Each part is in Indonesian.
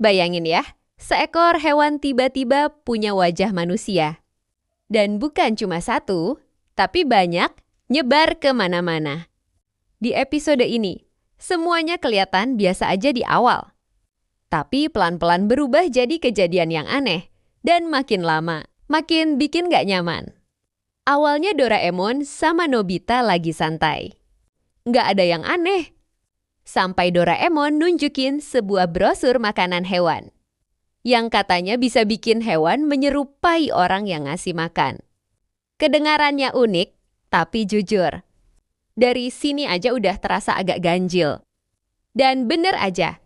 Bayangin ya, seekor hewan tiba-tiba punya wajah manusia. Dan bukan cuma satu, tapi banyak nyebar kemana-mana. Di episode ini, semuanya kelihatan biasa aja di awal. Tapi pelan-pelan berubah jadi kejadian yang aneh. Dan makin lama, makin bikin gak nyaman. Awalnya Doraemon sama Nobita lagi santai. Nggak ada yang aneh. Sampai Doraemon nunjukin sebuah brosur makanan hewan. Yang katanya bisa bikin hewan menyerupai orang yang ngasih makan. Kedengarannya unik, tapi jujur. Dari sini aja udah terasa agak ganjil. Dan bener aja,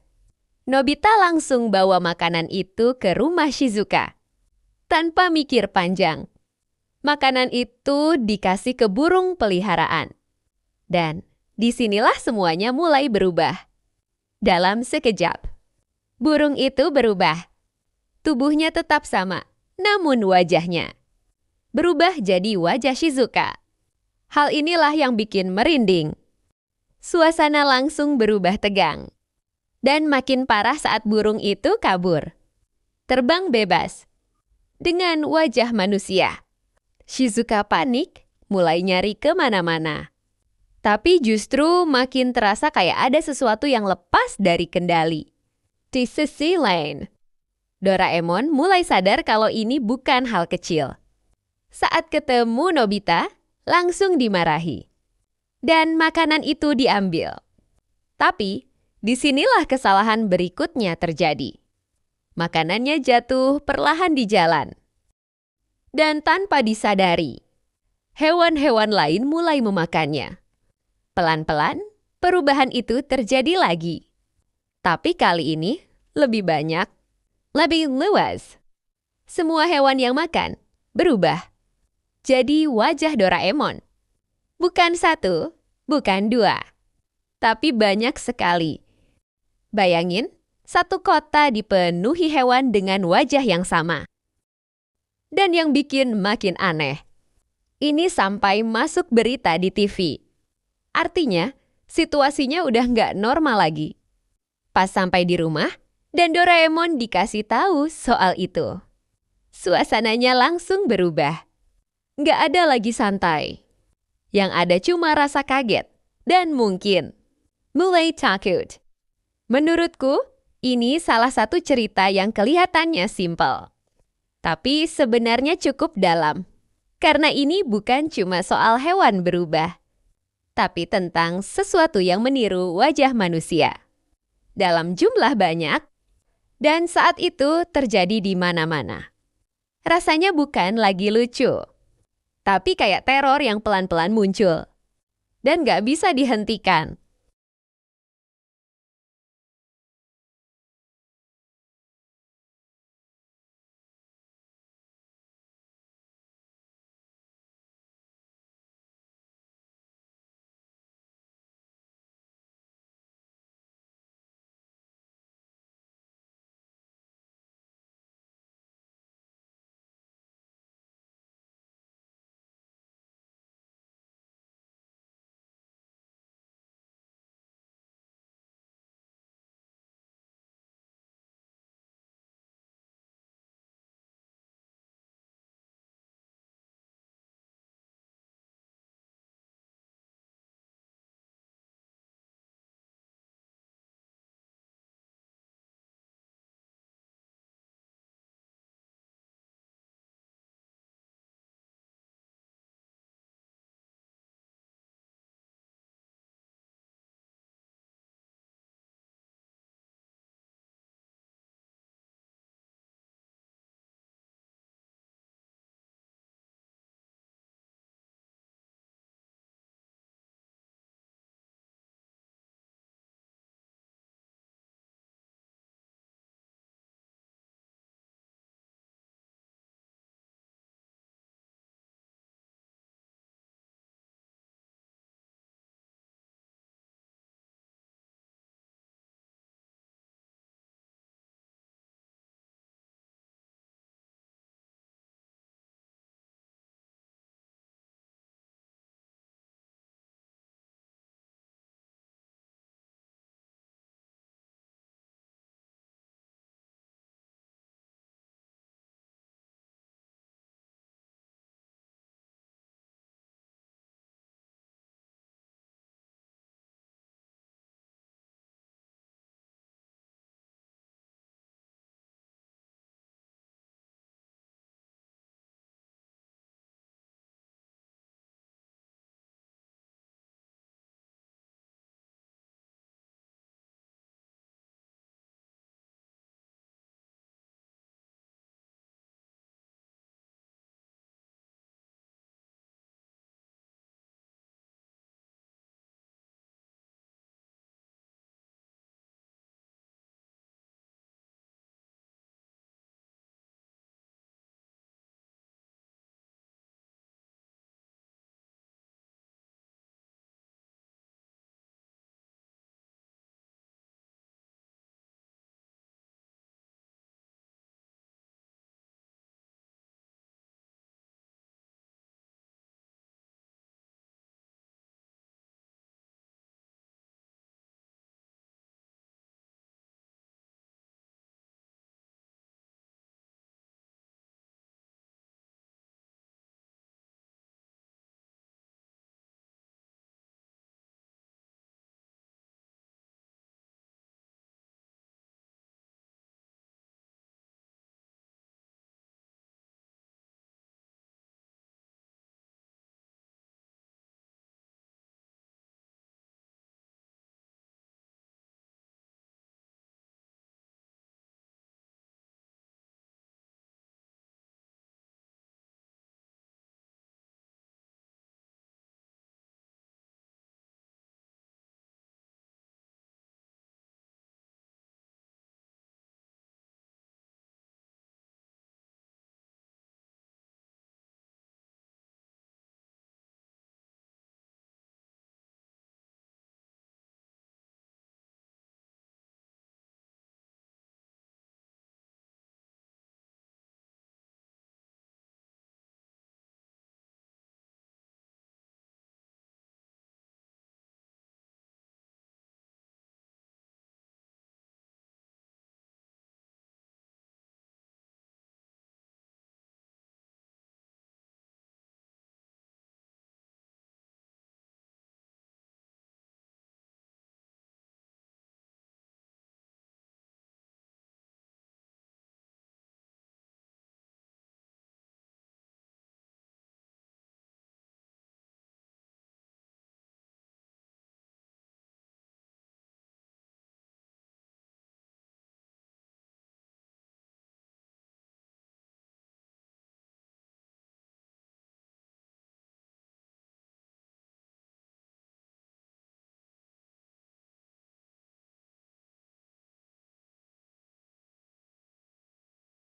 Nobita langsung bawa makanan itu ke rumah Shizuka. Tanpa mikir panjang. Makanan itu dikasih ke burung peliharaan. Dan disinilah semuanya mulai berubah. Dalam sekejap, burung itu berubah. Tubuhnya tetap sama, namun wajahnya berubah jadi wajah Shizuka. Hal inilah yang bikin merinding. Suasana langsung berubah tegang. Dan makin parah saat burung itu kabur. Terbang bebas. Dengan wajah manusia. Shizuka panik, mulai nyari kemana-mana. Tapi justru makin terasa kayak ada sesuatu yang lepas dari kendali. Di sisi lain, Doraemon mulai sadar kalau ini bukan hal kecil. Saat ketemu Nobita, langsung dimarahi. Dan makanan itu diambil. Tapi, disinilah kesalahan berikutnya terjadi. Makanannya jatuh perlahan di jalan. Dan tanpa disadari, hewan-hewan lain mulai memakannya. Pelan-pelan, perubahan itu terjadi lagi. Tapi kali ini, lebih banyak, lebih luas. Semua hewan yang makan berubah. Jadi wajah Doraemon. Bukan satu, bukan dua. Tapi banyak sekali. Bayangin, satu kota dipenuhi hewan dengan wajah yang sama. Dan yang bikin makin aneh, ini sampai masuk berita di TV. Artinya, situasinya udah nggak normal lagi. Pas sampai di rumah, dan Doraemon dikasih tahu soal itu. Suasananya langsung berubah. Nggak ada lagi santai. Yang ada cuma rasa kaget dan mungkin mulai takut. Menurutku, ini salah satu cerita yang kelihatannya simpel. Tapi sebenarnya cukup dalam. Karena ini bukan cuma soal hewan berubah. Tapi tentang sesuatu yang meniru wajah manusia. Dalam jumlah banyak. Dan saat itu terjadi di mana-mana. Rasanya bukan lagi lucu. Tapi kayak teror yang pelan-pelan muncul. Dan gak bisa dihentikan.